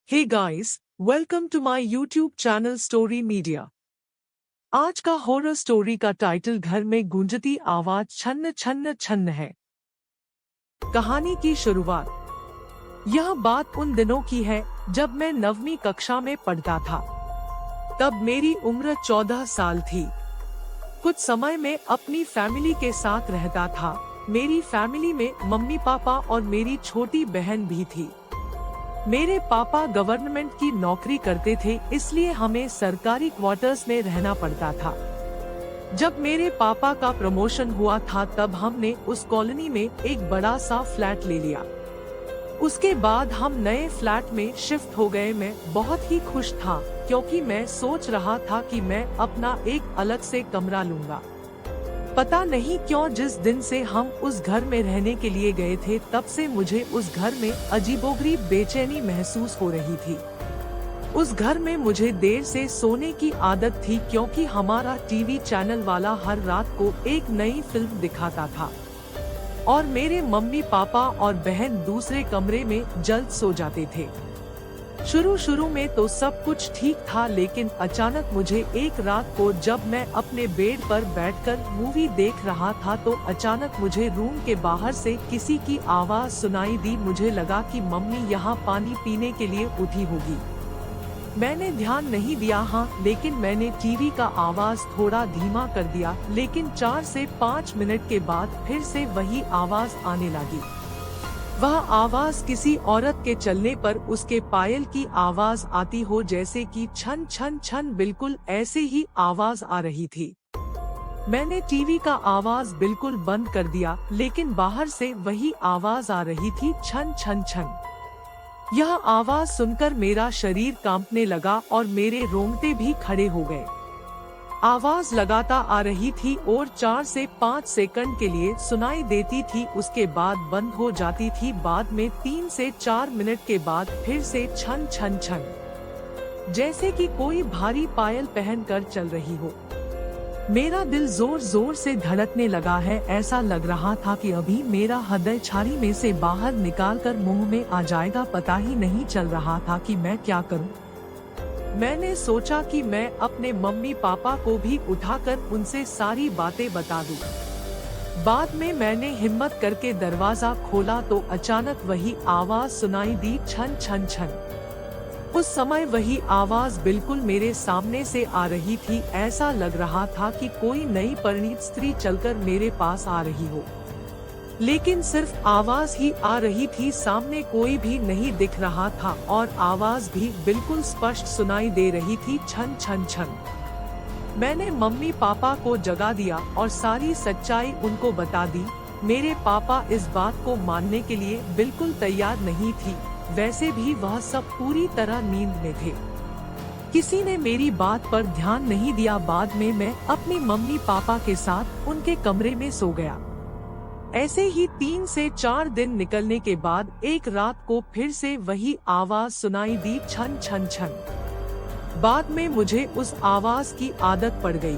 Hey guys, welcome to my YouTube channel story media. आज का horror story का title घर में गूंजती आवाज छन्न छन्न छन्न है। कहानी की शुरुआत। यह बात उन दिनों की है जब मैं 9वीं कक्षा में पढ़ता था। तब मेरी उम्र 14 साल थी। कुछ समय में अपनी फैमिली के साथ रहता था। मेरी फैमिली में मम्मी पापा और मेरी छोटी बहन भी थी। मेरे पापा गवर्नमेंट की नौकरी करते थे, इसलिए हमें सरकारी क्वार्टर्स में रहना पड़ता था। जब मेरे पापा का प्रमोशन हुआ था तब हमने उस कॉलोनी में एक बड़ा सा फ्लैट ले लिया। उसके बाद हम नए फ्लैट में शिफ्ट हो गए। मैं बहुत ही खुश था क्योंकि मैं सोच रहा था कि मैं अपना एक अलग से कमरा लूंगा। पता नहीं क्यों जिस दिन से हम उस घर में रहने के लिए गए थे तब से मुझे उस घर में अजीबोगरीब बेचैनी महसूस हो रही थी। उस घर में मुझे देर से सोने की आदत थी क्योंकि हमारा टीवी चैनल वाला हर रात को एक नई फिल्म दिखाता था और मेरे मम्मी पापा और बहन दूसरे कमरे में जल्द सो जाते थे। शुरू में तो सब कुछ ठीक था, लेकिन अचानक मुझे एक रात को जब मैं अपने बेड पर बैठकर मूवी देख रहा था तो अचानक मुझे रूम के बाहर से किसी की आवाज सुनाई दी। मुझे लगा कि मम्मी यहाँ पानी पीने के लिए उठी होगी। मैंने ध्यान नहीं दिया, लेकिन मैंने टीवी का आवाज थोड़ा धीमा कर दिया। लेकिन 4 से 5 मिनट के बाद फिर से वही आवाज आने लगी। वह आवाज किसी औरत के चलने पर उसके पायल की आवाज आती हो, जैसे कि छन छन छन। बिल्कुल ऐसे ही आवाज आ रही थी। मैंने टीवी का आवाज बिल्कुल बंद कर दिया, लेकिन बाहर से वही आवाज आ रही थी, छन छन छन। यह आवाज सुनकर मेरा शरीर कांपने लगा और मेरे रोंगटे भी खड़े हो गए। आवाज लगातार आ रही थी और 4 से 5 सेकंड के लिए सुनाई देती थी, उसके बाद बंद हो जाती थी। बाद में 3 से 4 मिनट के बाद फिर से छन छन छन, जैसे कि कोई भारी पायल पहनकर चल रही हो। मेरा दिल जोर जोर से धड़कने लगा है। ऐसा लग रहा था कि अभी मेरा हृदय छाती में से बाहर निकालकर मुंह में आ जाएगा। पता ही नहीं चल रहा था कि मैं क्या करूं। मैंने सोचा कि मैं अपने मम्मी पापा को भी उठाकर उनसे सारी बातें बता दूं। बाद में मैंने हिम्मत करके दरवाजा खोला तो अचानक वही आवाज सुनाई दी, छन छन छन। उस समय वही आवाज बिल्कुल मेरे सामने से आ रही थी। ऐसा लग रहा था कि कोई नई परिणीत स्त्री चलकर मेरे पास आ रही हो, लेकिन सिर्फ आवाज ही आ रही थी। सामने कोई भी नहीं दिख रहा था और आवाज भी बिल्कुल स्पष्ट सुनाई दे रही थी, छन छन छन। मैंने मम्मी पापा को जगा दिया और सारी सच्चाई उनको बता दी। मेरे पापा इस बात को मानने के लिए बिल्कुल तैयार नहीं थी। वैसे भी वह सब पूरी तरह नींद में थे। किसी ने मेरी बात पर ध्यान नहीं दिया। बाद में मैं अपनी मम्मी पापा के साथ उनके कमरे में सो गया। ऐसे ही 3 से 4 दिन निकलने के बाद एक रात को फिर से वही आवाज सुनाई दी, छन छन छन। बाद में मुझे उस आवाज की आदत पड़ गई।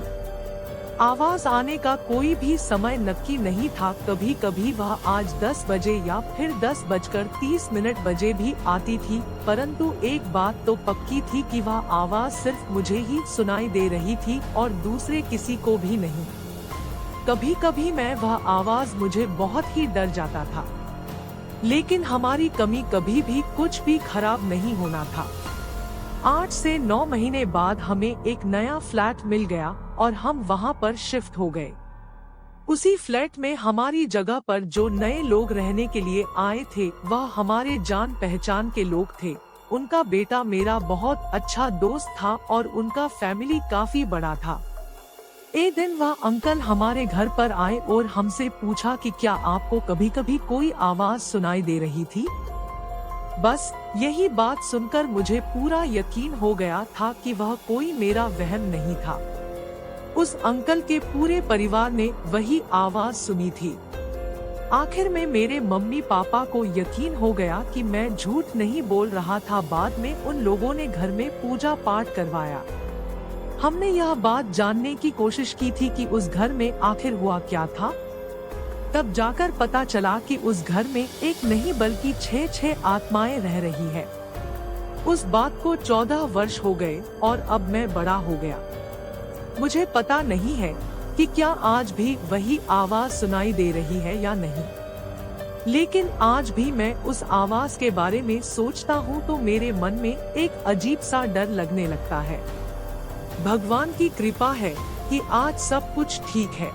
आवाज आने का कोई भी समय नक्की नहीं था। कभी कभी वह आज 10 बजे या फिर 10:30 बजे भी आती थी, परंतु एक बात तो पक्की थी कि वह आवाज सिर्फ मुझे ही सुनाई दे रही थी और दूसरे किसी को भी नहीं। कभी कभी मैं वह आवाज मुझे बहुत ही डर जाता था, लेकिन हमारी कमी कभी भी कुछ भी खराब नहीं होना था। 8 से 9 महीने बाद हमें एक नया फ्लैट मिल गया और हम वहां पर शिफ्ट हो गए। उसी फ्लैट में हमारी जगह पर जो नए लोग रहने के लिए आए थे वह हमारे जान पहचान के लोग थे। उनका बेटा मेरा बहुत अच्छा दोस्त था और उनका फैमिली काफी बड़ा था। एक दिन वह अंकल हमारे घर पर आए और हमसे पूछा कि क्या आपको कभी कभी कोई आवाज सुनाई दे रही थी। बस यही बात सुनकर मुझे पूरा यकीन हो गया था कि वह कोई मेरा वहम नहीं था। उस अंकल के पूरे परिवार ने वही आवाज सुनी थी। आखिर में मेरे मम्मी पापा को यकीन हो गया कि मैं झूठ नहीं बोल रहा था। बाद में उन लोगों ने घर में पूजा पाठ करवाया। हमने यह बात जानने की कोशिश की थी कि उस घर में आखिर हुआ क्या था। तब जाकर पता चला कि उस घर में एक नहीं बल्कि 6 आत्माएं रह रही है। उस बात को 14 वर्ष हो गए और अब मैं बड़ा हो गया। मुझे पता नहीं है कि क्या आज भी वही आवाज सुनाई दे रही है या नहीं, लेकिन आज भी मैं उस आवाज के बारे में सोचता हूँ तो मेरे मन में एक अजीब सा डर लगने लगता है। भगवान की कृपा है कि आज सब कुछ ठीक है।